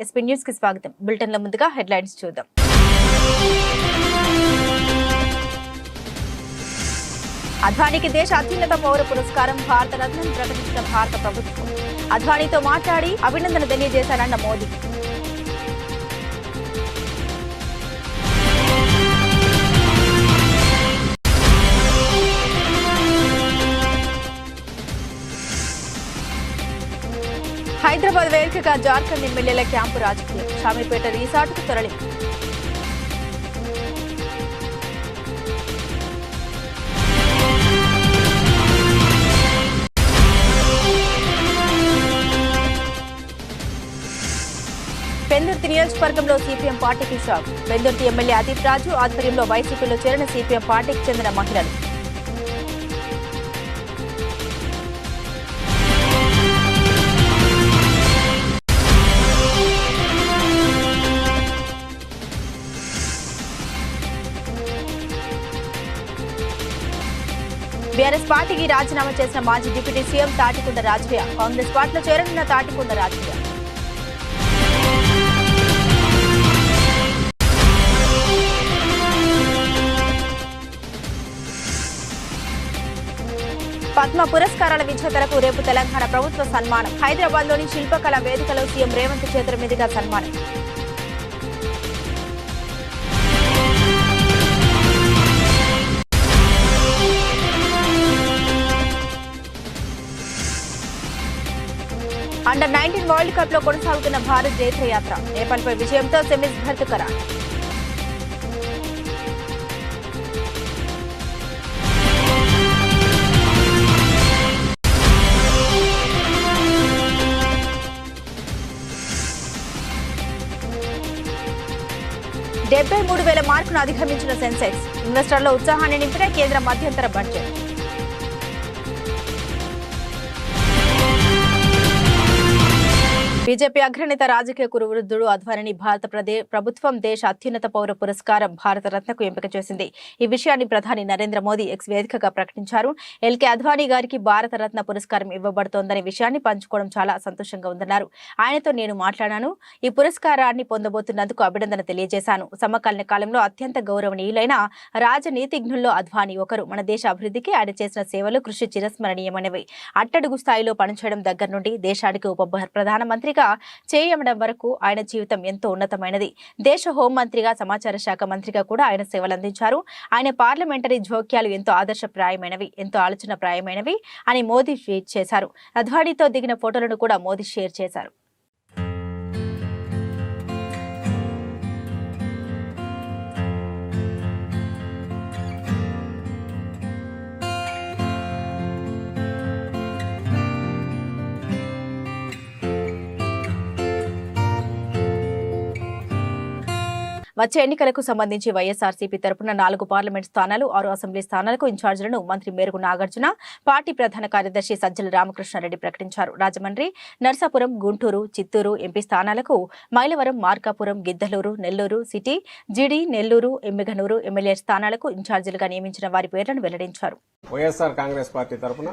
SP news కి స్వాగతం. Bulletin లో ముందుగా హెడ్లైన్స్ చూద్దాం. అద్వానీకి దేశ అత్యున్నత పౌర పురస్కారం భారత రత్నం ప్రకటించిన భారత ప్రభుత్వం. అద్వానీతో మాట్లాడి అభినందన తెలియజేశారన్న మోదీ. హైదరాబాద్ వేదికగా జార్ఖండ్ ఎమ్మెల్యేల క్యాంపు రాజకీయం. షామీర్పేట రిసార్టుకు తరలి. పెందుర్తి నియోజకవర్గంలో సిపిఎం పార్టీకి షాక్. పెందుర్తి ఎమ్మెల్యే అదీప్ రాజు ఆధ్వర్యంలో వైసీపీలో చేరిన సిపిఎం పార్టీకి చెందిన మహిళలు. బీఆర్ఎస్ పార్టీకి రాజీనామా చేసిన మాజీ డిప్యూటీ సీఎం తాటికొండ రాజయ్య కాంగ్రెస్ పార్టీలో చేరనున్న తాటికొండ రాజయ్య. పద్మ పురస్కారాల విజేతలకు రేపు తెలంగాణ ప్రభుత్వ సన్మానం. హైదరాబాద్లోని శిల్పకళ వేదికలో సీఎం రేవంత్ చేతుల మీదుగా సన్మానం. అండర్-19 వరల్డ్ కప్ లో కొనసాగుతున్న భారత్ జైత్రయాత్ర. నేపాల్పై విజయంతో సెమీస్ భర్తీ ఖరారు. $73,000 మార్కును అధిగమించిన సెన్సెక్స్. ఇన్వెస్టర్ల ఉత్సాహాన్ని నింపిన కేంద్ర మధ్యంతర బడ్జెట్. బీజేపీ అగ్రనేత రాజకీయ కురువృద్ధుడు అద్వానీని భారత ప్రభుత్వం దేశ అత్యున్నత పౌర పురస్కారం భారత రత్నకు ఎంపిక చేసింది. ఈ విషయాన్ని ప్రధాని నరేంద్ర మోదీ ఎక్స్ వేదికగా ప్రకటించారు. ఎల్కే అద్వానీ గారికి భారత రత్న పురస్కారం ఇవ్వబడుతోందనే విషయాన్ని పంచుకోవడం చాలా సంతోషంగా ఉందన్నారు. ఆయనతో నేను మాట్లాడాను. ఈ పురస్కారాన్ని పొందబోతున్నందుకు అభినందన తెలియజేశాను. సమకాలీన కాలంలో అత్యంత గౌరవనీయులైన రాజనీతిజ్ఞుల్లో అద్వానీ ఒకరు. మన దేశ అభివృద్ధికి ఆయన చేసిన సేవలు కృషి చిరస్మరణీయమైనవి. అట్టడుగు స్థాయిలో పనిచేయడం దగ్గర నుండి దేశానికి ఉప ప్రధానమంత్రిగా చేయడం వరకు ఆయన జీవితం ఎంతో ఉన్నతమైనది. దేశ హోంమంత్రిగా, సమాచార శాఖ మంత్రిగా కూడా ఆయన సేవలందించారు. ఆయన పార్లమెంటరీ జోక్యాలు ఎంతో ఆదర్శప్రాయమైనవి, ఎంతో ఆలోచనప్రాయమైనవి అని మోదీ ట్వీట్ చేశారు. అద్వానీతో దిగిన ఫోటోలను కూడా మోదీ షేర్ చేశారు. వచ్చే ఎన్నికలకు సంబంధించి వైఎస్ఆర్సీపీ తరపున 4 పార్లమెంట్ స్థానాలు, 6 అసెంబ్లీ స్థానాలకు ఇన్ఛార్జీలను మంత్రి మేరుగు నాగార్జున, పార్టీ ప్రధాన కార్యదర్శి సజ్జల రామకృష్ణారెడ్డి ప్రకటించారు. రాజమండ్రి, నర్సాపురం, గుంటూరు, చిత్తూరు ఎంపీ స్థానాలకు Mylavaram, Markapuram, Giddalur, Nellore city, GD, Nellore, Yemmiganur MLA స్థానాలకు ఇన్ఛార్జీలుగా నియమించిన వారి పేర్లను వెల్లడించారు. వైఎస్ఆర్ కాంగ్రెస్ పార్టీ తరపున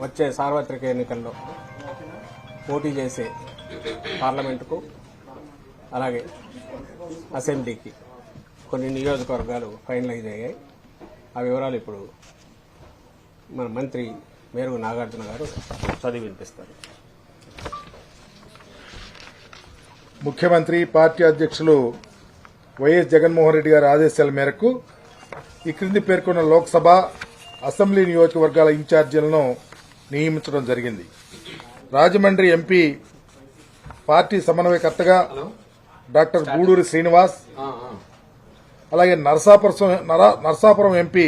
వచ్చే సార్వత్రిక ఎన్నికల్లో పోటీ చేసే పార్లమెంటుకు, అలాగే అసెంబ్లీకి కొన్ని నియోజకవర్గాలు ఫైనలైజ్ అయ్యాయి. ఆ వివరాలు ఇప్పుడు మన మంత్రి మేరుగు నాగార్జున గారు చదివి వినిపిస్తారు. ముఖ్యమంత్రి, పార్టీ అధ్యక్షులు వైఎస్ జగన్మోహన్ రెడ్డి గారి ఆదేశాల మేరకు ఈ క్రింది పేర్కొన్న లోక్సభ, అసెంబ్లీ నియోజకవర్గాల ఇన్ఛార్జీలను నియమించడం జరిగింది. రాజమండ్రి ఎంపీ పార్టీ సమన్వయకర్తగా డాక్టర్ గూడూరి శ్రీనివాస్, అలాగే నర్సాపురం ఎంపీ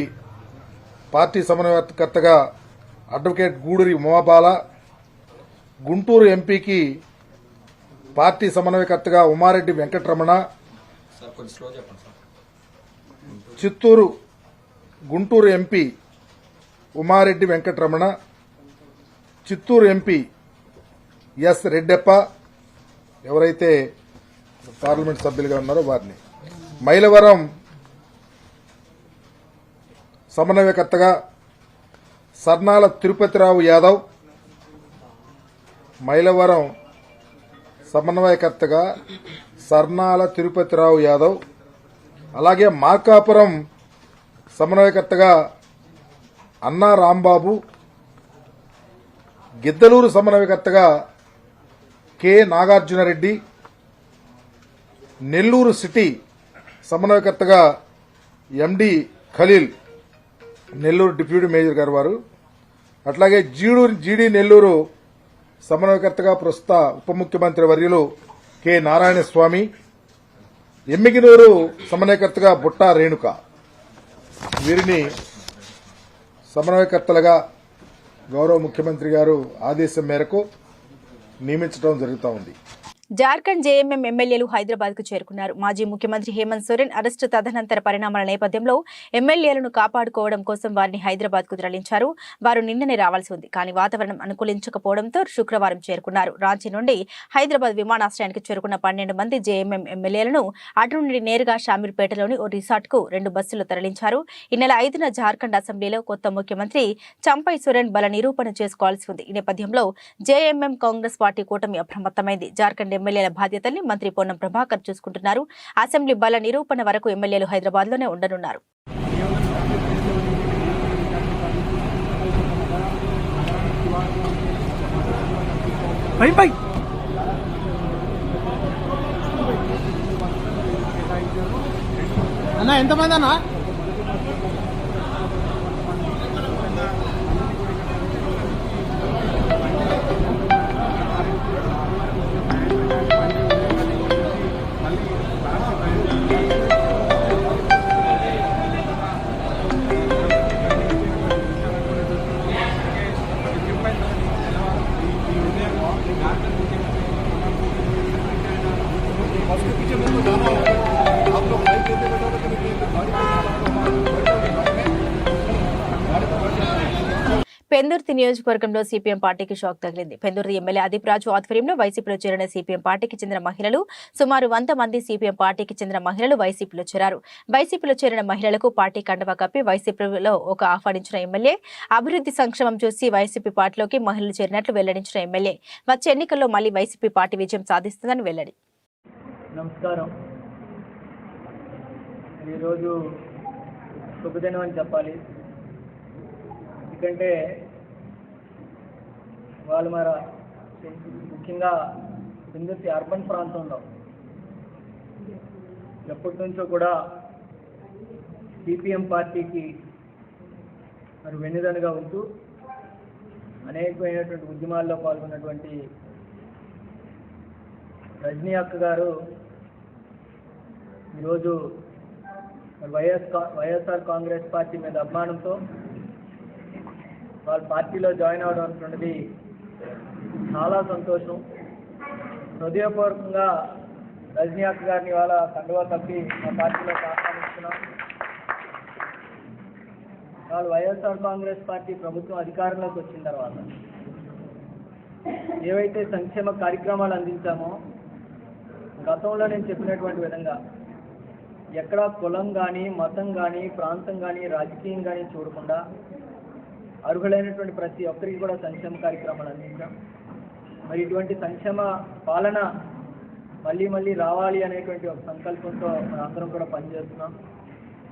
పార్టీ సమన్వయకర్తగా అడ్వకేట్ గూడూరి ఉమాబాల, గుంటూరు ఎంపీకి పార్టీ సమన్వయకర్తగా Ummareddy Venkataramana, Guntur MP Ummareddy Venkataramana, Chittoor MP S Reddeppa, ఎవరైతే పార్లమెంట్ సభ్యులుగా ఉన్నారో వారిని, మైలవరం సమన్వయకర్తగా సర్నాల తిరుపతిరావు యాదవ్, మైలవరం సమన్వయకర్తగా సర్నాల తిరుపతిరావు యాదవ్, అలాగే మార్కాపురం సమన్వయకర్తగా అన్నా రాంబాబు, గిద్దలూరు సమన్వయకర్తగా కె నాగార్జునరెడ్డి, నెల్లూరు సిటీ సమన్వయకర్తగా ఎండి ఖలీల్, నెల్లూరు డిప్యూటీ మేజర్ గారు వారు, అట్లాగే జీడీ నెల్లూరు సమన్వయకర్తగా ప్రస్తుత ఉప ముఖ్యమంత్రి వర్యులు కె నారాయణస్వామి, ఎమ్మిగినూరు సమన్వయకర్తగా బుట్టా రేణుక, వీరిని సమన్వయకర్తలుగా గౌరవ ముఖ్యమంత్రి గారు ఆదేశం మేరకు నియమించడం జరుగుతూ ఉంది. జార్ఖండ్ జేఎంఎం ఎమ్మెల్యేలు హైదరాబాద్ కు చేరుకున్నారు. మాజీ ముఖ్యమంత్రి హేమంత్ సోరెన్ అరెస్టు తదనంతర పరిణామాల నేపథ్యంలో ఎమ్మెల్యేలను కాపాడుకోవడం కోసం వారిని హైదరాబాద్ కు తరలించారు. వారు నిన్ననే రావాల్సి ఉంది, కానీ వాతావరణం అనుకూలించకపోవడంతో శుక్రవారం చేరుకున్నారు. రాంచీ నుండి హైదరాబాద్ విమానాశ్రయానికి చేరుకున్న 12 మంది జేఎంఎం ఎమ్మెల్యేలను అటు నుండి నేరుగా షామీర్పేటలోని ఓ రిసార్ట్ కు 2 బస్సులు తరలించారు. ఈ నెల 5న జార్ఖండ్ అసెంబ్లీలో కొత్త ముఖ్యమంత్రి చంపై సోరెన్ బల నిరూపణ చేసుకోవాల్సి ఉంది. ఈ నేపథ్యంలో జేఎంఎం కాంగ్రెస్ పార్టీ కూటమి అప్రమత్తమైంది. జార్ఖండ్ ఎమ్మెల్యేల బాధ్యతల్ని మంత్రి పొన్నం ప్రభాకర్ చూసుకుంటున్నారు. అసెంబ్లీ బల నిరూపణ వరకు ఎమ్మెల్యేలు హైదరాబాద్ లోనే ఉండనున్నారు. అన్నా ఎంతమంది అన్నా? పెందుర్తి నియోజకవర్గంలో సిపిఎం పార్టీకి షాక్ తగిలింది. పెందుర్తి ఎమ్మెల్యే అదీప్ రాజు ఆధ్వర్యంలో వైసీపీలో చేరిన సిపిఎం పార్టీకి చెందిన మహిళలు సుమారు 100 మంది సిపిఎం పార్టీకి చెందిన మహిళలు వైసీపీలో చేరారు. వైసీపీలో చేరిన మహిళలకు పార్టీ కండువా కప్పి వైసీపీలో ఒక ఆహ్వానించిన ఎమ్మెల్యే అభివృద్ధి సంక్షేమం చూసి వైసీపీ పార్టీలోకి మహిళలు చేరినట్లు వెల్లడించిన ఎమ్మెల్యే వచ్చే ఎన్నికల్లో మళ్లీ వైసీపీ పార్టీ విజయం సాధిస్తుందని వెల్లడి. నమస్కారం. ఈరోజు శుభదినం అని చెప్పాలి. ఎందుకంటే వాళ్ళు ముఖ్యంగా పెందుర్తి అర్బన్ ప్రాంతంలో ఎప్పటి నుంచో కూడా సిపిఎం పార్టీకి వెన్నుదన్నుగా ఉంటూ అనేకమైనటువంటి ఉద్యమాల్లో పాల్గొన్నటువంటి రజనీ అక్క గారు ఈరోజు వైఎస్ఆర్ కాంగ్రెస్ పార్టీ మీద అభిమానంతో వాళ్ళ పార్టీలో జాయిన్ అవడం అనుకున్నది చాలా సంతోషం. హృదయపూర్వకంగా రజనీ అక్క గారిని వాళ్ళ కండువా తప్పి మా పార్టీలో ఆహ్వానిస్తున్నాం. వాళ్ళు వైఎస్ఆర్ కాంగ్రెస్ పార్టీ ప్రభుత్వం అధికారంలోకి వచ్చిన తర్వాత ఏవైతే సంక్షేమ కార్యక్రమాలు అందించామో గతంలో నేను చెప్పినటువంటి విధంగా ఎక్కడా కులం కానీ, మతం కానీ, ప్రాంతం కానీ, రాజకీయం కానీ చూడకుండా అర్హులైనటువంటి ప్రతి ఒక్కరికి కూడా సంక్షేమ కార్యక్రమాలు అందించాం. మరి ఇటువంటి సంక్షేమ పాలన మళ్ళీ రావాలి అనేటువంటి ఒక సంకల్పంతో అందరం కూడా పనిచేస్తున్నాం.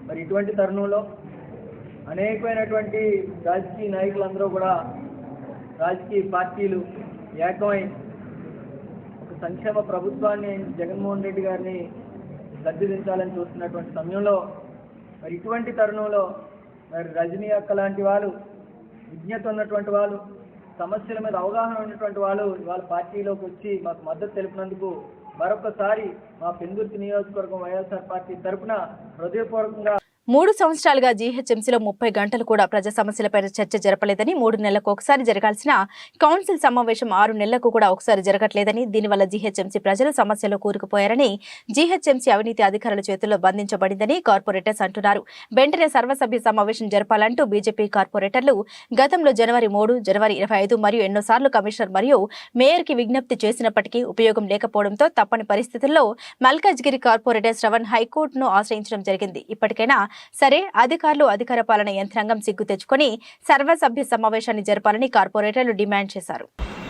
మరి ఇటువంటి తరుణంలో అనేకమైనటువంటి రాజకీయ నాయకులందరూ కూడా రాజకీయ పార్టీలు ఏకమై ఒక సంక్షేమ ప్రభుత్వాన్ని జగన్మోహన్ రెడ్డి గారిని గద్దెదించాలని చూస్తున్నటువంటి సమయంలో మరి ఇటువంటి తరుణంలో మరి రజనీ అక్క లాంటి వాళ్ళు, విజ్ఞత ఉన్నటువంటి వాళ్ళు, సమస్యల మీద అవగాహన ఉన్నటువంటి వాళ్ళు వాళ్ళ పార్టీలోకి వచ్చి మాకు మద్దతు తెలిపినందుకు మరొకసారి మా పెందుర్తి నియోజకవర్గం వైఎస్ఆర్ పార్టీ తరఫున హృదయపూర్వకంగా 3 సంవత్సరాలుగా జీహెచ్ఎంసీలో 30 గంటలు కూడా ప్రజా సమస్యలపై చర్చ జరపలేదని, 3 నెలలకు ఒకసారి జరగాల్సిన కౌన్సిల్ సమావేశం 6 నెలలకు కూడా ఒకసారి జరగట్లేదని, దీనివల్ల జీహెచ్ఎంసీ ప్రజలు సమస్యలో కూరుకుపోయారని, జీహెచ్ఎంసీ అవినీతి అధికారుల చేతుల్లో బంధించబడిందని కార్పొరేటర్స్ అంటున్నారు. వెంటనే సర్వసభ్య సమావేశం జరపాలంటూ బీజేపీ కార్పొరేటర్లు గతంలో జనవరి 3, జనవరి 25 మరియు ఎన్నోసార్లు కమిషనర్ మరియు మేయర్కి విజ్ఞప్తి చేసినప్పటికీ ఉపయోగం లేకపోవడంతో తప్పని పరిస్థితుల్లో మల్కాజ్గిరి కార్పొరేటర్ శ్రవణ్ హైకోర్టును ఆశ్రయించడం జరిగింది. ఇప్పటికైనా సరే అధికారులు, అధికార పాలన యంత్రాంగం సిగ్గు తెచ్చుకొని సర్వసభ్య సమావేశాన్ని జరపాలని కార్పొరేటర్లు డిమాండ్ చేశారు.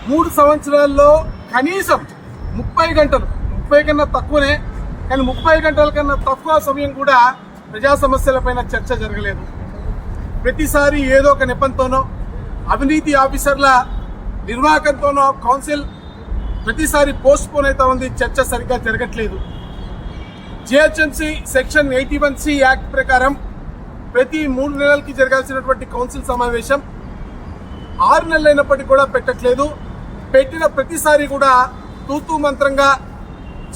3 సంవత్సరాల్లో కనీసం 30 గంటలు, 30 కన్నా తక్కువనే, కానీ 30 గంటల కన్నా తక్కువ సమయం కూడా ప్రజా సమస్యలపైన చర్చ జరగలేదు. ప్రతిసారి ఏదో ఒక నెపంతోనో, అవినీతి ఆఫీసర్ల నిర్వాహకంతోనో కౌన్సిల్ ప్రతిసారి పోస్ట్ పోన్ అవుతా ఉంది, చర్చ సరిగ్గా జరగట్లేదు. జిహెచ్ఎంసీ సెక్షన్ 81C యాక్ట్ ప్రకారం ప్రతి 3 నెలలకి జరగాల్సినటువంటి కౌన్సిల్ సమావేశం 6 నెలలైనప్పటికీ కూడా పెట్టట్లేదు. పెట్టిన ప్రతిసారి కూడా తూతూ మంత్రంగా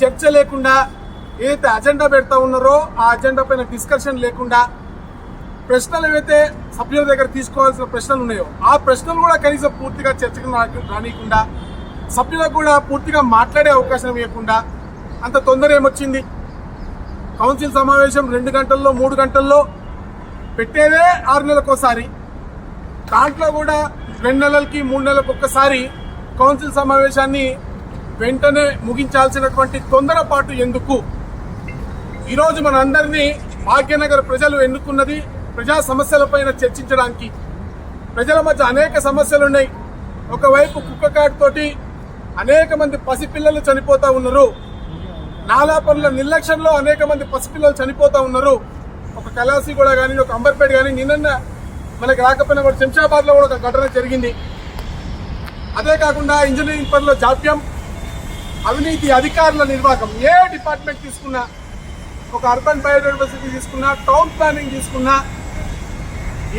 చర్చ లేకుండా, ఏదైతే అజెండా పెడతా ఉన్నారో ఆ అజెండా పైన డిస్కషన్ లేకుండా, ప్రశ్నలు ఏవైతే సభ్యుల దగ్గర తీసుకోవాల్సిన ప్రశ్నలు ఉన్నాయో ఆ ప్రశ్నలు కూడా కనీసం పూర్తిగా చర్చకు రానియకుండా, సభ్యులకు కూడా పూర్తిగా మాట్లాడే అవకాశం ఇవ్వకుండా, అంత తొందర ఏమొచ్చింది? కౌన్సిల్ సమావేశం 2 గంటల్లో 3 గంటల్లో పెట్టేదే 6 నెలలకోసారి. దాంట్లో కూడా 2 నెలలకి 3 నెలలకు ఒక్కసారి కౌన్సిల్ సమావేశాన్ని వెంటనే ముగించాల్సినటువంటి తొందరపాటు ఎందుకు? ఈరోజు మనందరినీ భాగ్యనగర్ ప్రజలు ఎన్నుకున్నది ప్రజా సమస్యలపైన చర్చించడానికి. ప్రజల మధ్య అనేక సమస్యలున్నాయి. ఒకవైపు కుక్కకాటుతోటి అనేక మంది పసిపిల్లలు చనిపోతా ఉన్నారు. నాలా పనుల నిర్లక్ష్యంలో అనేక మంది పసిపిల్లలు చనిపోతా ఉన్నారు. ఒక కలాసిగూడ కానీ, ఒక అంబర్పేట కానీ, నిన్న మనకి రాకపోయినా కూడా శంషాబాద్ లో కూడా ఒక ఘటన జరిగింది. అదే కాకుండా ఇంజనీరింగ్ పనుల జాప్యం, అవినీతి అధికారుల నిర్వాహకం. ఏ డిపార్ట్మెంట్ తీసుకున్నా, ఒక అర్బన్ బయోడైవర్సిటీ తీసుకున్నా, టౌన్ ప్లానింగ్ తీసుకున్నా,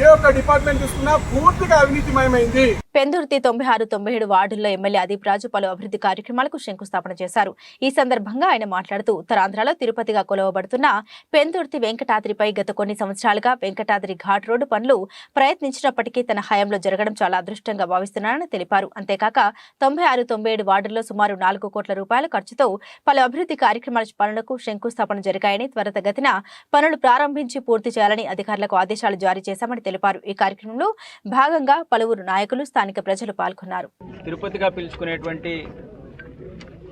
ఏ ఒక్క డిపార్ట్మెంట్ తీసుకున్నా పూర్తిగా అవినీతిమయమైంది. పెందుర్తి 96-97 వార్డుల్లో ఎమ్మెల్యే అదీప్ రాజు పలు అభివృద్ధి కార్యక్రమాలకు శంకుస్థాపన చేశారు. ఈ సందర్భంగా ఆయన మాట్లాడుతూ ఉత్తరాంధ్రలో తిరుపతిగా కొలవబడుతున్న పెందుర్తి వెంకటాద్రిపై గత కొన్ని సంవత్సరాలుగా వెంకటాద్రి ఘాట్ రోడ్డు పనులు ప్రయత్నించినప్పటికీ తన హయాంలో జరగడం చాలా అదృష్టంగా భావిస్తున్నానని తెలిపారు. అంతేకాక 96-97 వార్డుల్లో సుమారు 4 కోట్ల రూపాయల ఖర్చుతో పలు అభివృద్ధి కార్యక్రమాల పనులకు శంకుస్థాపన జరిగాయని, త్వరితగతిన పనులు ప్రారంభించి పూర్తి చేయాలని అధికారులకు ఆదేశాలు జారీ చేశామని తెలిపారు. ఈ కార్యక్రమంలో భాగంగా పలువురు నాయకులు, స్థానిక ప్రజలు పాల్గొన్నారు. తిరుపతిగా పిలుచుకునేటువంటి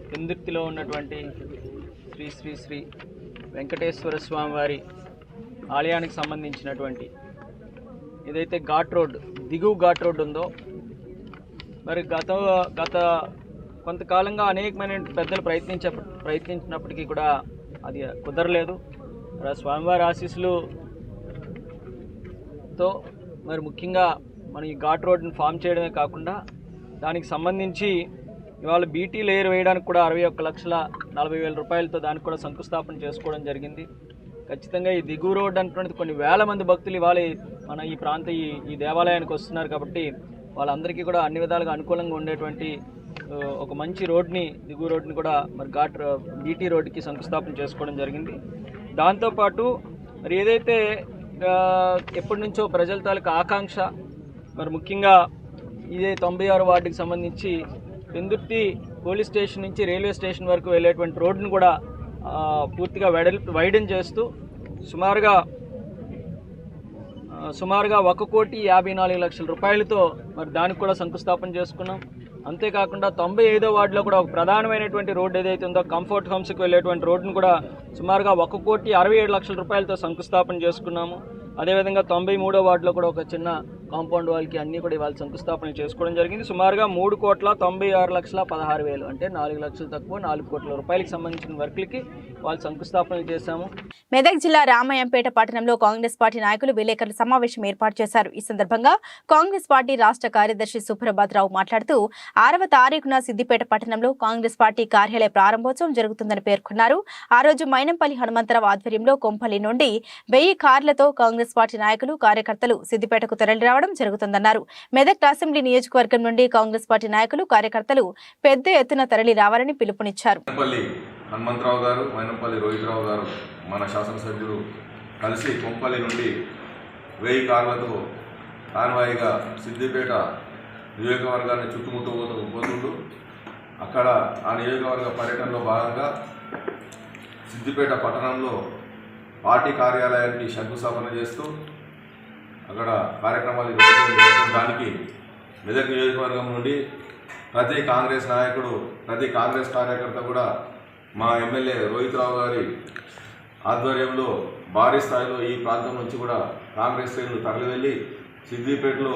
పెందుర్తిలో ఉన్నటువంటి శ్రీ శ్రీ శ్రీ వెంకటేశ్వర స్వామి వారి ఆలయానికి సంబంధించినటువంటి ఏదైతే ఘాట్ రోడ్, దిగువ ఘాట్ రోడ్ ఉందో, మరి గత కొంతకాలంగా అనేకమైన పెద్దలు ప్రయత్నించినప్పటికీ కూడా అది కుదరలేదు. స్వామివారి ఆశీస్సులతో మరి ముఖ్యంగా మనం ఈ ఘాట్ రోడ్ని ఫామ్ చేయడమే కాకుండా దానికి సంబంధించి ఇవాళ బీటీ లేయర్ వేయడానికి కూడా 61,40,000 రూపాయలతో దానికి కూడా శంకుస్థాపన చేసుకోవడం జరిగింది. ఖచ్చితంగా ఈ దిగువ రోడ్ అనేటువంటిది కొన్ని వేల మంది భక్తులు ఇవాళ మన ఈ ఈ దేవాలయానికి వస్తున్నారు కాబట్టి వాళ్ళందరికీ కూడా అన్ని విధాలుగా అనుకూలంగా ఉండేటువంటి ఒక మంచి రోడ్ని, దిగువ రోడ్ని కూడా మరి బీటీ రోడ్డుకి శంకుస్థాపన చేసుకోవడం జరిగింది. దాంతోపాటు మరి ఏదైతే ఎప్పటి నుంచో ప్రజల తాలూకు ఆకాంక్ష, మరి ముఖ్యంగా ఇదే 96 వార్డుకి సంబంధించి పెందుర్తి పోలీస్ స్టేషన్ నుంచి రైల్వే స్టేషన్ వరకు వెళ్ళేటువంటి రోడ్డును కూడా పూర్తిగా వైడెన్ చేస్తూ సుమారుగా 1,54,00,000 రూపాయలతో మరి దానికి కూడా శంకుస్థాపన చేసుకున్నాం. అంతేకాకుండా 95వ వార్డులో కూడా ఒక ప్రధానమైనటువంటి రోడ్డు ఏదైతే ఉందో కంఫర్ట్ హోమ్స్కి వెళ్ళేటువంటి రోడ్డును కూడా సుమారుగా 1,67,00,000 రూపాయలతో శంకుస్థాపన చేసుకున్నాము. అదేవిధంగా 93వ వార్డులో కూడా ఒక చిన్న కాంపౌండ్ వాల్కి అన్నీ కూడా ఇవాళ శంకుస్థాపన చేసుకోవడం జరిగింది. సుమారుగా 3,96,16,000 అంటే 4 లక్షలు తక్కువ 4 కోట్ల రూపాయలకి సంబంధించిన వర్క్లకి వాళ్ళు శంకుస్థాపనలు చేశాము. మెదక్ జిల్లా రామాయంపేట పట్టణంలో కాంగ్రెస్ పార్టీ నాయకులు విలేకరుల సమావేశం ఏర్పాటు చేశారు. ఈ సందర్భంగా కాంగ్రెస్ పార్టీ రాష్ట్ర కార్యదర్శి సుప్రభాతరావు మాట్లాడుతూ 6వ తారీఖున సిద్దిపేట పట్టణంలో కాంగ్రెస్ పార్టీ కార్యాలయ ప్రారంభోత్సవం జరుగుతుందని పేర్కొన్నారు. ఆ రోజు మైనంపల్లి హనుమంతరావు ఆధ్వర్యంలో కొంపల్లి నుండి 1000 కార్లతో కాంగ్రెస్ పార్టీ నాయకులు, కార్యకర్తలు సిద్దిపేటకు తరలిరావడం జరుగుతుందన్నారు. మెదక్ అసెంబ్లీ నియోజకవర్గం నుండి కాంగ్రెస్ పార్టీ నాయకులు, కార్యకర్తలు పెద్ద ఎత్తున తరలి రావాలని పిలుపునిచ్చారు. హనుమంతరావు గారు, మైనంపల్లి రోహితరావు గారు, మన శాసనసభ్యులు కలిసి కొంపల్లి నుండి 1000 కార్లతో కాన్వాయిగా సిద్దిపేట నియోజకవర్గాన్ని చుట్టుముట్టబోతుంటూ అక్కడ ఆ నియోజకవర్గ పర్యటనలో భాగంగా సిద్దిపేట పట్టణంలో పార్టీ కార్యాలయానికి శంకుస్థాపన చేస్తూ అక్కడ కార్యక్రమాలు దానికి మెదక్ నియోజకవర్గం నుండి ప్రతి కాంగ్రెస్ నాయకుడు, ప్రతి కాంగ్రెస్ కార్యకర్త కూడా మా ఎమ్మెల్యే రోహితరావు గారి ఆధ్వర్యంలో భారీ స్థాయిలో ఈ ప్రాంతం నుంచి కూడా కాంగ్రెస్ శ్రేణులు తరలి వెళ్ళి సిద్దిపేటలో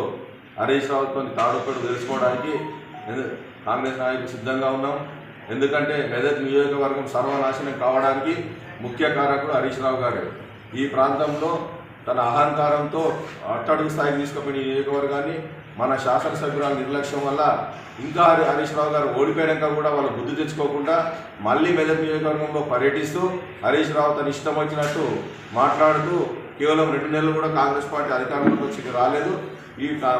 హరీష్ రావుతో తాడుపేట తెలుసుకోవడానికి కాంగ్రెస్ నాయకులు సిద్ధంగా ఉన్నాం. ఎందుకంటే మెదక్ నియోజకవర్గం సర్వనాశనం కావడానికి ముఖ్య కారకుడు హరీష్ రావు గారు. ఈ ప్రాంతంలో తన అహంకారంతో అట్టడుగు స్థాయికి తీసుకుపోయిన ఈ నియోజకవర్గాన్ని మన శాసనసభ్యురాల నిర్లక్ష్యం వల్ల ఇంకా హరీష్ రావు గారు ఓడిపోయాక కూడా వాళ్ళు బుద్ధి తెచ్చుకోకుండా మళ్ళీ మెదక్ నియోజకవర్గంలో పర్యటిస్తూ హరీష్ రావు తన ఇష్టం వచ్చినట్టు మాట్లాడుతూ కేవలం 2 నెలలు కూడా కాంగ్రెస్ పార్టీ అధికారంలోకి వచ్చి రాలేదు.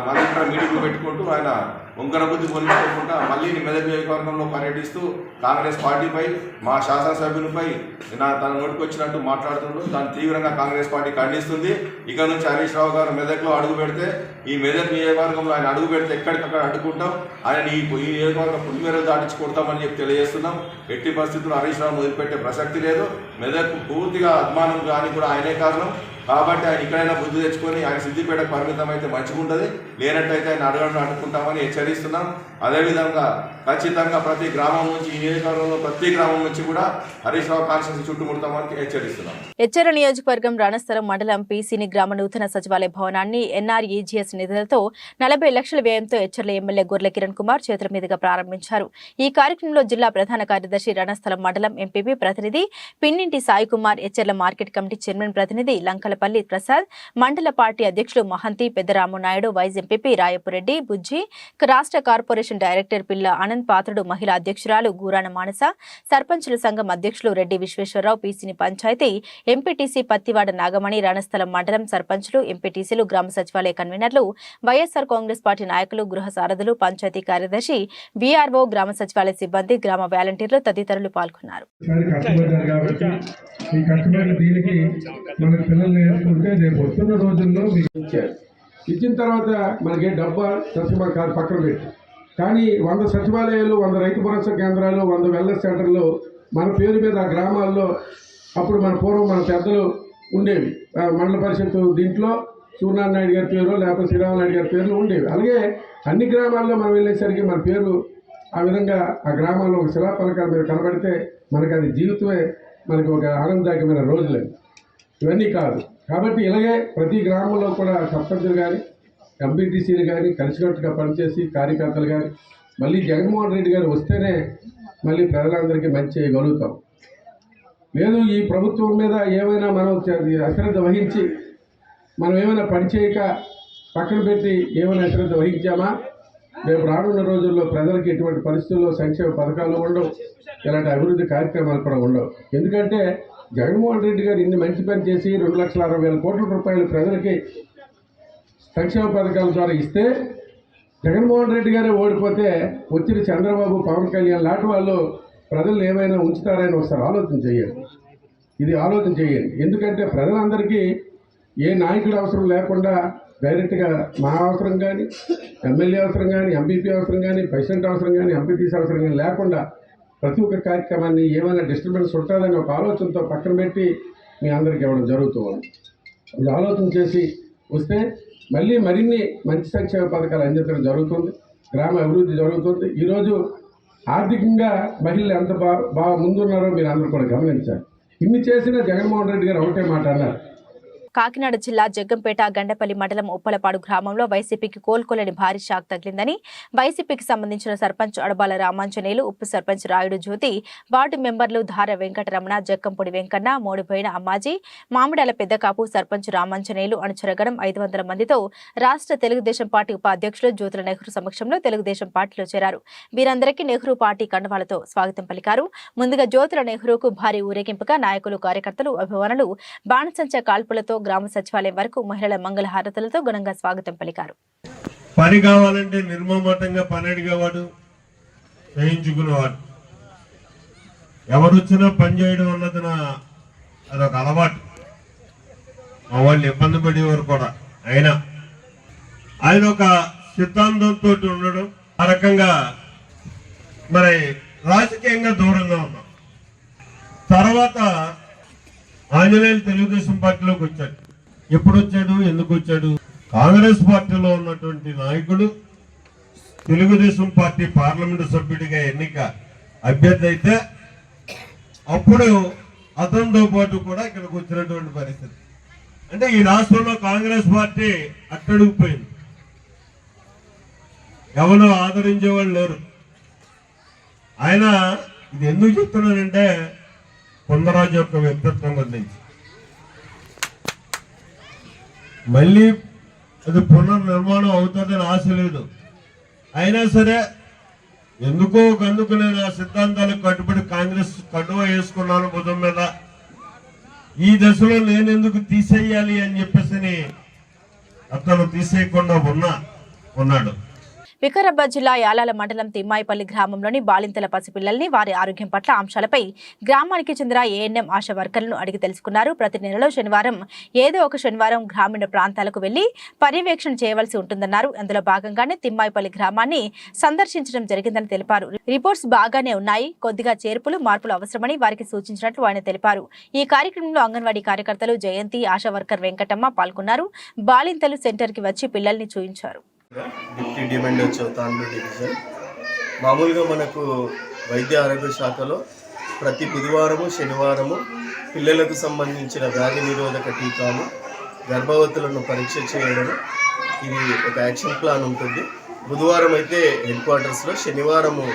మళ్ళీ ఇక్కడ మీటింగ్లు పెట్టుకుంటూ ఆయన వంకర బుద్ధి పొందుకోకుండా మళ్ళీ మెదక్ నియోజకవర్గంలో పర్యటిస్తూ కాంగ్రెస్ పార్టీపై మా శాసనసభ్యులపై తన నోటికి వచ్చినట్టు మాట్లాడుతుంటూ దాన్ని తీవ్రంగా కాంగ్రెస్ పార్టీ ఖండిస్తుంది. ఇక నుంచి హరీష్ రావు గారు మెదక్లో అడుగు పెడితే ఈ మెదక్ నియోజకవర్గంలో ఆయన అడుగు పెడితే ఎక్కడికక్కడ అడ్డుకుంటాం, ఆయన ఈ నియోజకవర్గం పులిమేరలు దాటించి కొడతామని చెప్పి తెలియజేస్తున్నాం. ఎట్టి పరిస్థితుల్లో హరీష్ రావు వదిలిపెట్టే ప్రసక్తి లేదు. మెదక్ పూర్తిగా అభిమానం కానీ కూడా ఆయనే కారణం. కాబట్టి ఆయన ఇక్కడైనా బుద్ధి తెచ్చుకొని ఆయన సిద్దిపేటకు పరిమితం అయితే మంచిగా ఉంటుంది, లేనట్టయితే ఆయన అడగడం అడ్డుకుంటామని హెచ్చరిస్తున్నాం. అదేవిధంగా ఖచ్చితంగా ప్రతి గ్రామం నుంచి ఈ నియోజకవర్గంలో ప్రతి గ్రామం నుంచి కూడా హరీష్ రావు కాన్స్టిట్యూన్సీ చుట్టుముడతామని హెచ్చరిస్తున్నాం. ఎచ్చెర్ల నియోజకవర్గం రణస్థలం మండలం పీసీని గ్రామ నూతన సచివాలయ భవనాన్ని ఎన్ఆర్ఈజీఎస్ నిధులతో 40 లక్షల వ్యయంతో ఎచ్చెర్ల ఎమ్మెల్యే గొర్లె కిరణ్ కుమార్ చేతుల మీదుగా ప్రారంభించారు. ఈ కార్యక్రమంలో జిల్లా ప్రధాన కార్యదర్శి రణస్థలం మండలం ఎంపీపీ ప్రతినిధి Pinninti Sai Kumar, Etcherla market committee chairman ప్రతినిధి లంకలపల్లి ప్రసాద్, మండల పార్టీ అధ్యక్షులు మహంతి పెద్దరాము నాయుడు, వైస్ ఎంపీపీ రాయపురెడ్డి బుజ్జి, రాష్ట్ర కార్పొరేషన్ డైరెక్టర్ పిల్ల అనంత్ పాత్రుడు, మహిళా అధ్యక్షురాలు గూరాన మానస, సర్పంచుల సంఘం అధ్యక్షులు రెడ్డి విశ్వేశ్వరరావు, పీసీని పంచాయతీ ఎంపీటీసీ పత్తివాడ నాగమణి, రణస్థలం మండలం సర్పంచులు, ఎంపీటీసీలు, గ్రామ సచివాలయ కన్వీనర్లు, వైఎస్ఆర్ కాంగ్రెస్ పార్టీ నాయకులు, గృహ సారథులు, పంచాయతీ కార్యదర్శి, బీఆర్ఓ, గ్రామ సచివాలయ సిబ్బంది, గ్రామ వాలంటీర్లు తదితరులు పాల్గొన్నారు. ఇచ్చిన తర్వాత మనకి డబ్బా సచివాలయ కాదు పక్కన పెట్టి, కానీ 100 సచివాలయాలు, 100 రైతు భరోసా కేంద్రాలు, 100 వెల్నెస్ సెంటర్లు మన పేరు మీద ఆ గ్రామాల్లో అప్పుడు మన పూర్వం మన పెద్దలు ఉండేవి. మండల పరిషత్తు దీంట్లో సూర్యనారాయణ నాయుడు గారి పేరు లేకపోతే శ్రీరామనాయుడు గారి పేర్లు ఉండేవి. అలాగే అన్ని గ్రామాల్లో మనం వెళ్ళేసరికి మన పేరు ఆ విధంగా ఆ గ్రామాల్లో ఒక శిలాఫలకాల మీద కనబడితే మనకు అది జీవితమే మనకి ఒక ఆనందదాయకమైన రోజులే. ఇవన్నీ కాదు కాబట్టి ఇలాగే ప్రతి గ్రామంలో కూడా సర్పంచులు కానీ ఎంపీటీసీలు కానీ కలిసికట్టుగా పనిచేసి కార్యకర్తలు కానీ మళ్ళీ జగన్మోహన్ రెడ్డి గారు వస్తేనే మళ్ళీ ప్రజలందరికీ మంచి చేయగలుగుతాం. లేదు ఈ ప్రభుత్వం మీద ఏమైనా మనం అశ్రద్ధ వహించి మనం ఏమైనా పనిచేయక పక్కన పెట్టి ఏమైనా అశ్రద్ధ వహించామా, రేపు రానున్న రోజుల్లో ప్రజలకు ఎటువంటి పరిస్థితుల్లో సంక్షేమ పథకాలు ఉండవు, ఇలాంటి అభివృద్ధి కార్యక్రమాలు కూడా ఉండవు. ఎందుకంటే జగన్మోహన్ రెడ్డి గారు ఇన్ని మంచి పని చేసి 2,60,000 కోట్ల రూపాయలు ప్రజలకి సంక్షేమ పథకాల ద్వారా ఇస్తే జగన్మోహన్ రెడ్డి గారే ఓడిపోతే వచ్చిన చంద్రబాబు, పవన్ కళ్యాణ్ లాంటి వాళ్ళు ప్రజలు ఏమైనా ఉంచుతారని ఒకసారి ఆలోచన చేయండి. ఇది ఆలోచన చేయండి. ఎందుకంటే ప్రజలందరికీ ఏ నాయకుడు అవసరం లేకుండా డైరెక్ట్గా మా అవసరం కానీ, ఎమ్మెల్యే అవసరం కానీ, ఎంపీపీ అవసరం కానీ, ప్రెసిడెంట్ అవసరం కానీ, ఎంపీటీసీ అవసరం కానీ లేకుండా ప్రతి ఒక్క కార్యక్రమాన్ని ఏమైనా డిస్టర్బెన్స్ ఉంటుందని ఒక ఆలోచనతో పక్కన పెట్టి మీ అందరికీ ఇవ్వడం జరుగుతుంది. ఇది ఆలోచన చేసి వస్తే మళ్ళీ మరిన్ని మంచి సంక్షేమ పథకాలు అందించడం జరుగుతుంది, గ్రామ అభివృద్ధి జరుగుతుంది. ఈరోజు ఆర్థికంగా మహిళలు ఎంత బాగా ముందున్నారో మీరు అందరూ కూడా గమనించారు. ఇన్ని చేసిన జగన్మోహన్ రెడ్డి గారు ఒకటే మాట అన్నారు. కాకినాడ జిల్లా జగ్గంపేట గండపల్లి మండలం ఉప్పలపాడు గ్రామంలో వైసీపీకి కోలుకోలేని భారీ షాక్ తగిలిందని వైసీపీకి సంబంధించిన సర్పంచ్ అడబాల రామాంజనేయులు, ఉప సర్పంచ్ రాయుడు జ్యోతి, వార్డు మెంబర్లు ధార వెంకటరమణ, జక్కంపొడి వెంకన్న, మోడిపోయిన అమ్మాజీ, మామిడాల పెద్దకాపు, సర్పంచ్ రామాంజనేయులు అనుచరగణం 500 మందితో రాష్ట్ర తెలుగుదేశం పార్టీ ఉపాధ్యక్షులు జ్యోతుల నెహ్రూ సమక్షంలో తెలుగుదేశం పార్టీలో చేరారు. వీరందరికీ నెహ్రూ పార్టీ కండువాలతో స్వాగతం పలికారు. ముందుగా జ్యోతుల నెహ్రూకు భారీ ఊరేగింపుగా నాయకులు, కార్యకర్తలు, అభిమానులు బాణసంచ కాల్పులతో గ్రామ సచివాలయం వరకు మహిళల మంగళహారతులతో ఘనంగా స్వాగతం పలికారు. పని కావాలంటే నిర్మమాటంగా పని అడిగేవాడు, చేయించుకునేవాడు. ఎవరొచ్చినా పని చేయడం అన్నది అదొక అలవాటు. మా వాళ్ళు ఇబ్బంది పడేవారు కూడా. ఆయన ఒక సిద్ధాంతంతో ఉండడం, ఆ రకంగా మరి రాజకీయంగా దూరంగా ఉన్నాం. తర్వాత ఆంజనేయులు తెలుగుదేశం పార్టీలోకి వచ్చాడు. ఎప్పుడు వచ్చాడు, ఎందుకు వచ్చాడు? కాంగ్రెస్ పార్టీలో ఉన్నటువంటి నాయకుడు తెలుగుదేశం పార్టీ పార్లమెంటు సభ్యుడిగా ఎన్నిక అభ్యర్థి అయితే అప్పుడు అతనితో పాటు కూడా ఇక్కడికి వచ్చినటువంటి పరిస్థితి. అంటే ఈ రాష్ట్రంలో కాంగ్రెస్ పార్టీ అట్టడుగుపోయింది, ఎవరు ఆదరించేవాళ్ళు లేరు. ఆయన ఇది ఎందుకు చెప్తున్నానంటే పొందరాజు యొక్క వ్యక్తిత్వం గురించి. మళ్ళీ అది పునర్నిర్మాణం అవుతుందని ఆశ లేదు. అయినా సరే ఎందుకో గందుకు నేను ఆ సిద్ధాంతాలకు కట్టుబడి కాంగ్రెస్ కండువా వేసుకున్నాను భుజం మీద. ఈ దశలో నేను ఎందుకు తీసేయాలి అని చెప్పేసి అతను తీసేయకుండా ఉన్నాడు. వికారాబాద్ జిల్లా యాలాల మండలం తిమ్మాయిపల్లి గ్రామంలోని బాలింతల పసిపిల్లల్ని వారి ఆరోగ్యం పట్ల అంశాలపై గ్రామానికి చెందిన ఏఎన్ఎం ఆశా వర్కర్లను అడిగి తెలుసుకున్నారు. ప్రతి నెలలో శనివారం ఏదో ఒక శనివారం గ్రామీణ ప్రాంతాలకు వెళ్లి పర్యవేక్షణ చేయవలసి ఉంటుందన్నారు. అందులో భాగంగానే తిమ్మాయిపల్లి గ్రామాన్ని సందర్శించడం జరిగిందని తెలిపారు. రిపోర్ట్స్ బాగానే ఉన్నాయి, కొద్దిగా చేర్పులు మార్పులు అవసరమని వారికి సూచించినట్లు ఆయన తెలిపారు. ఈ కార్యక్రమంలో అంగన్వాడీ కార్యకర్తలు జయంతి, ఆశా వర్కర్ వెంకటమ్మ పాల్గొన్నారు. బాలింతలు సెంటర్ కి వచ్చి పిల్లల్ని చూయించారు. డిప్యూటీ డిమాండ్ తాండూరు డివిజన్. మామూలుగా మనకు వైద్య ఆరోగ్య శాఖలో ప్రతి బుధవారము శనివారము పిల్లలకు సంబంధించిన వ్యాధి నిరోధక టీకాలు, గర్భవతులను పరీక్ష చేయడం, ఇది ఒక యాక్షన్ ప్లాన్ ఉంటుంది. బుధవారం అయితే హెడ్ క్వార్టర్స్లో, శనివారము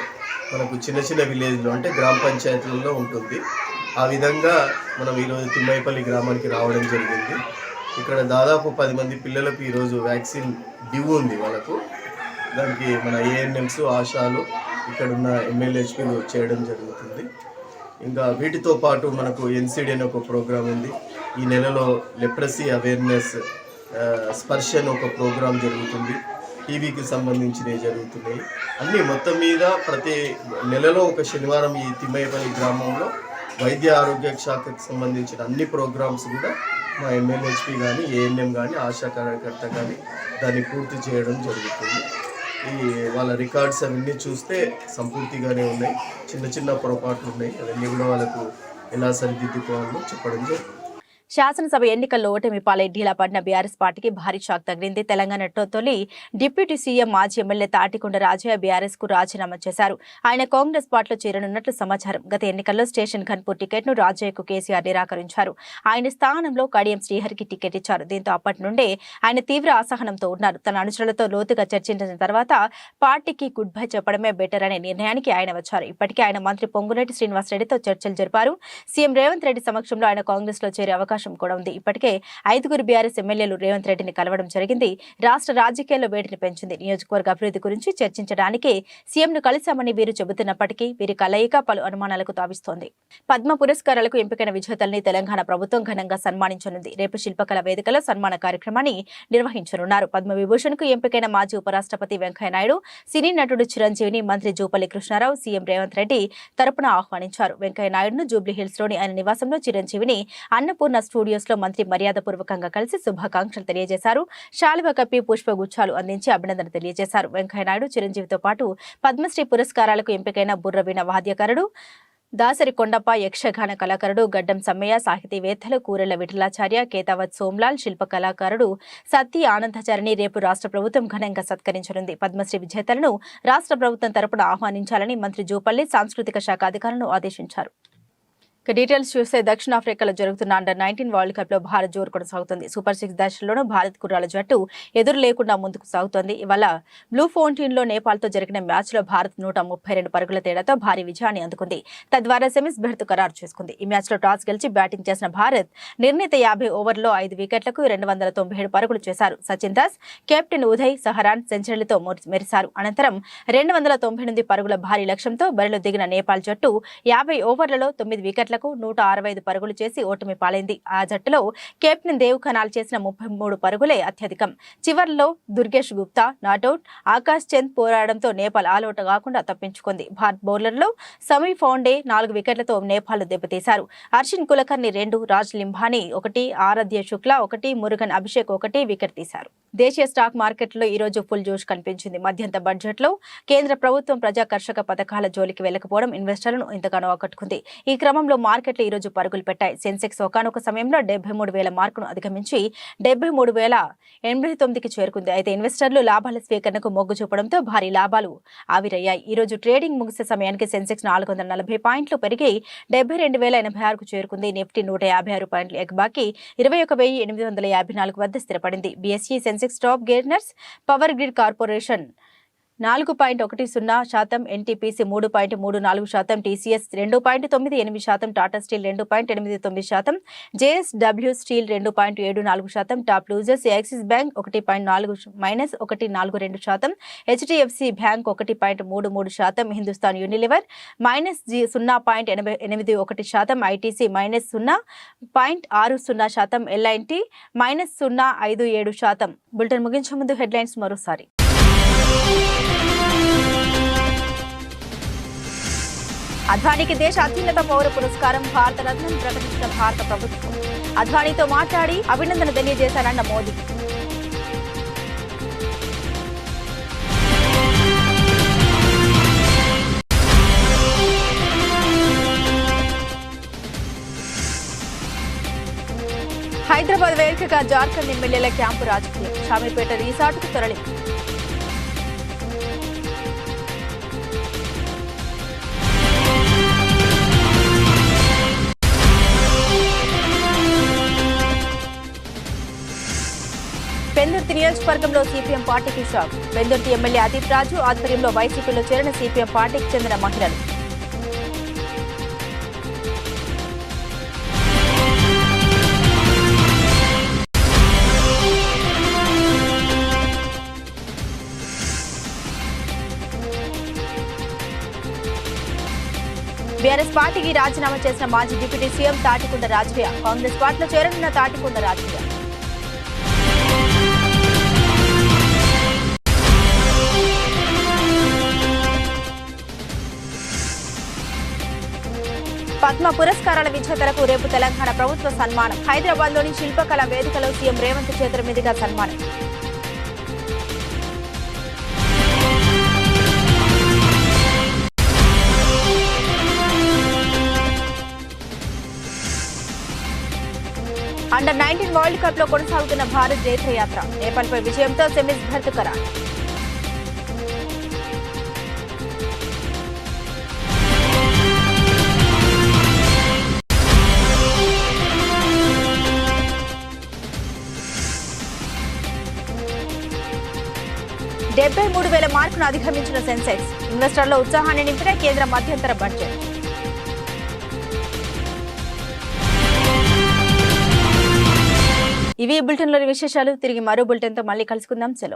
మనకు చిన్న చిన్న విలేజ్లో అంటే గ్రామ పంచాయతీలలో ఉంటుంది. ఆ విధంగా మనం ఈరోజు తిమ్మాయిపల్లి గ్రామానికి రావడం జరిగింది. ఇక్కడ దాదాపు 10 మంది పిల్లలకు ఈరోజు వ్యాక్సిన్ డ్యూ ఉంది వాళ్ళకు. దానికి మన ఏఎన్ఎంస్, ఆశాలు, ఇక్కడున్న ఎమ్మెల్యేహెచ్పీలు చేయడం జరుగుతుంది. ఇంకా వీటితో పాటు మనకు ఎన్సిడి అనే ఒక ప్రోగ్రాం ఉంది. ఈ నెలలో లెప్రసీ అవేర్నెస్ స్పర్శ అని ఒక ప్రోగ్రాం జరుగుతుంది. టీవీకి సంబంధించినవి జరుగుతున్నాయి. అన్నీ మొత్తం మీద ప్రతి నెలలో ఒక శనివారం ఈ తిమ్మాయిపల్లి గ్రామంలో వైద్య ఆరోగ్య శాఖకు సంబంధించిన అన్ని ప్రోగ్రామ్స్ కూడా మా ఎమ్మెల్యేహెచ్పీ కానీ, ఏఎన్ఎం కానీ, ఆశా కార్యకర్త కానీ దాన్ని పూర్తి చేయడం జరుగుతుంది. వాళ్ళ రికార్డ్స్ అవన్నీ చూస్తే సంపూర్తిగానే ఉన్నాయి. చిన్న చిన్న పొరపాట్లు ఉన్నాయి. అవన్నీ కూడా వాళ్ళకు ఎలా సరిదిద్దుకోవాలో చెప్పడం జరుగుతుంది. శాసనసభ ఎన్నికల్లో ఓటమి పాలై ఢీలా పడిన బీఆర్ఎస్ పార్టీకి భారీ షాక్ తగిలింది. తెలంగాణ తొలి డిప్యూటీ సీఎం మాజీ ఎమ్మెల్యే తాటికొండ రాజయ్య బీఆర్ఎస్ కు రాజీనామా చేశారు. ఆయన కాంగ్రెస్ పార్టీలో చేరనున్నట్లు సమాచారం. గత ఎన్నికల్లో స్టేషన్ ఘన్పూర్ టికెట్ ను రాజయ్యకు కేసీఆర్ నిరాకరించారు. ఆయన స్థానంలో కడియం శ్రీహరికి టికెట్ ఇచ్చారు. దీంతో అప్పటి నుండే ఆయన తీవ్ర అసహనంతో ఉన్నారు. తన అనుచరులతో లోతుగా చర్చించిన తర్వాత పార్టీకి గుడ్ బై చెప్పడమే బెటర్ అనే నిర్ణయానికి ఆయన వచ్చారు. ఇప్పటికే ఆయన మంత్రి పొంగులేటి శ్రీనివాసరెడ్డితో చర్చలు జరిపారు. సీఎం రేవంత్ రెడ్డి సమక్షంలో ఆయన కాంగ్రెస్ లో చేరే అవకాశం కూడా ఉంది. ఇప్పటికే 5 బీఆర్ఎస్ ఎమ్మెల్యేలు రేవంత్ రెడ్డిని కలవడం జరిగింది. రాష్ట్ర రాజకీయాల్లో వేడిని పెంచింది. నియోజకవర్గ అభివృద్ధి గురించి చర్చించడానికి సీఎంను కలిశామని వీరు చెబుతున్నప్పటికీ వీరి కలయిక పలు అనుమానాలకు తావిస్తోంది. పద్మ పురస్కారాలకు ఎంపికైన విజేతల్ని తెలంగాణ ప్రభుత్వం ఘనంగా సన్మానించనుంది. రేపు శిల్పకళ వేదికలో సన్మాన కార్యక్రమాన్ని నిర్వహించనున్నారు. పద్మ విభూషణ్ కు ఎంపికైన మాజీ ఉపరాష్ట్రపతి వెంకయ్యనాయుడు, సినీ నటుడు చిరంజీవిని మంత్రి జూపల్లి కృష్ణారావు సీఎం రేవంత్ రెడ్డి తరపున ఆహ్వానించారు. వెంకయ్యనాయుడును జూబ్లీహిల్స్ లోని ఆయన నివాసంలో, చిరంజీవిని అన్నపూర్ణ స్టూడియోస్ లో మంత్రి మర్యాదపూర్వకంగా కలిసి శుభాకాంక్షలు తెలియజేశారు. శాలువ కప్పి పుష్పగుచ్చాలు అందించి అభినందన తెలియజేశారు. వెంకయ్యనాయుడు, చిరంజీవితో పాటు పద్మశ్రీ పురస్కారాలకు ఎంపికైన బుర్రవీణ వాద్యకారుడు, దాసరి కొండప్ప, యక్షగాన కళాకారుడు గడ్డం సమ్మయ్య, సాహితీవేత్తలు కూరెళ్ల విఠలాచార్య, కేతావత్ సోమ్లాల్, శిల్ప కళాకారుడు సత్తి ఆనందాచారిని రేపు రాష్ట్ర ప్రభుత్వం ఘనంగా సత్కరించనుంది. పద్మశ్రీ విజేతలను రాష్ట్ర ప్రభుత్వం తరపున ఆహ్వానించాలని మంత్రి జూపల్లి సాంస్కృతిక శాఖ అధికారులను ఆదేశించారు. డీటెయిల్స్ చూస్తే దక్షిణాఫ్రికాలో జరుగుతున్న అండర్-19 వరల్డ్ కప్ లో భారత్ జోరు కొనసాగుతుంది. సూపర్ 6 దశలోనూ భారత్ కుర్రాల జట్టు ఎదురు లేకుండా ముందుకు సాగుతోంది. ఇవాళ బ్లూ ఫౌంటైన్ లో నేపాల్ తో జరిగిన మ్యాచ్ లో భారత్ 132 పరుగుల తేడాతో భారీ విజయాన్ని అందుకుంది. తద్వారా సెమీస్ బెర్త్ ఖరారు చేసుకుంది. ఈ మ్యాచ్ లో టాస్ గెలిచి బ్యాటింగ్ చేసిన భారత్ నిర్ణీత 50 ఓవర్లలో 5 వికెట్లకు 297 పరుగులు చేశారు. సచిన్ దాస్, కెప్టెన్ ఉదయ్ సహరాన్ సెంచరీలతో మెరిశారు. అనంతరం 298 పరుగుల భారీ లక్ష్యంతో బరిలో దిగిన నేపాల్ జట్టు 50 ఓవర్లలో 9 వికెట్ల 165 పరుగులు చేసి ఓటమి పాలైంది. ఆ జట్టులో కెప్టెన్ దేవ్ ఖనాల్ చేసిన 33 పరుగులే అత్యధికం. చివర్లో దుర్గేష్ గుప్తా నాటౌట్, ఆకాష్ చంద్ పోరాడంతో నేపాల్ ఆలౌట్ కాకుండా తప్పించుకుంది. భారత్ బౌలర్లో సమీ ఫౌండే 4 వికెట్లతో నేపాల్ దెబ్బతీశారు. హర్షిన్ కులకర్ణి 2, రాజ్ లింబానీ 1, ఆరాధ్య శుక్లా 1, మురుగన్ అభిషేక్ 1 వికెట్ తీశారు. దేశీయ స్టాక్ మార్కెట్లో ఈ రోజు ఫుల్ జోష్ కనిపించింది. మధ్యంత బడ్జెట్ లో కేంద్ర ప్రభుత్వం ప్రజాకర్షక పథకాల జోలికి వెళ్లకపోవడం ఇన్వెస్టర్లను ఎంతగానో ఆకట్టుకుంది. ఈ క్రమంలో మార్కెట్లు ఈ రోజు పరుగులు పెట్టాయి. సెన్సెక్స్ ఒకానొక సమయంలో 73,000 మార్కును అధిగమించి 73,089కి చేరుకుంది. అయితే ఇన్వెస్టర్లు లాభాల స్వీకరణకు మొగ్గు చూపడంతో భారీ లాభాలు ఆవిరయ్యాయి. ఈ రోజు ట్రేడింగ్ ముగిసే సమయానికి సెన్సెక్స్ 440 పాయింట్లు పెరిగి 72,086కు చేరుకుంది. నిఫ్టీ 156 పాయింట్లు ఎగబాకి 21,854 వద్ద స్థిరపడింది. BSE sensex top gainers power grid corporation 4.10%, NTPC 3.34%, TCS 2.98%, Tata steel 2.89%, JSW steel 2.74%, top losers axis bank -1.42%, HDFC bank 1.33%, Hindustan Unilever -0.81%, ITC -0.60%, L and T -0.57%. Bulletin ముగించే ముందు హెడ్లైన్స్ మరోసారి. అద్వానీకి దేశ అత్యున్నత పౌర పురస్కారం భారత రత్నం ప్రకటించిన భారత ప్రభుత్వం. అద్వానీతో మాట్లాడి అభినందన తెలియజేశారన్న మోదీ. హైదరాబాద్ వేదికగా జార్ఖండ్ ఎమ్మెల్యేల క్యాంపు రాజకీయం. షామీర్పేట రీసార్టుకు తరలింపు. పెందుర్తి నియోజకవర్గంలో సిపిఎం పార్టీకి షాక్. పెందుర్తి ఎమ్మెల్యే అదీప్ రాజు ఆధ్వర్యంలో వైసీపీలో చేరిన సిపిఎం పార్టీకి చెందిన మహిళలు. బీఆర్ఎస్ పార్టీకి రాజీనామా చేసిన మాజీ డిప్యూటీ సీఎం తాటికొండ రాజయ్య. కాంగ్రెస్ పార్టీలో చేరనున్న తాటికొండ రాజయ్య. పద్మ పురస్కారాల విజేతలకు రేపు తెలంగాణ ప్రభుత్వ సన్మానం. హైదరాబాద్లోని శిల్పకళా వేదికలో సీఎం రేవంత్ చేతుల మీదుగా సన్మానం. అండర్-19 వరల్డ్ కప్ లో కొనసాగుతున్న భారత్ జైత్రయాత్ర. నేపాల్పై విజయంతో సెమీస్ భర్తీ ఖరారు. $73,000 మార్కును అధిగమించిన సెన్సెక్స్. ఇన్వెస్టర్ల ఉత్సాహాన్ని నింపిన కేంద్ర మధ్యంతర బడ్జెట్. ఇవి బులెటిన్లోని విశేషాలు. తిరిగి మరో బులెటిన్తో మళ్ళీ కలుసుకుందాం. సెలవు.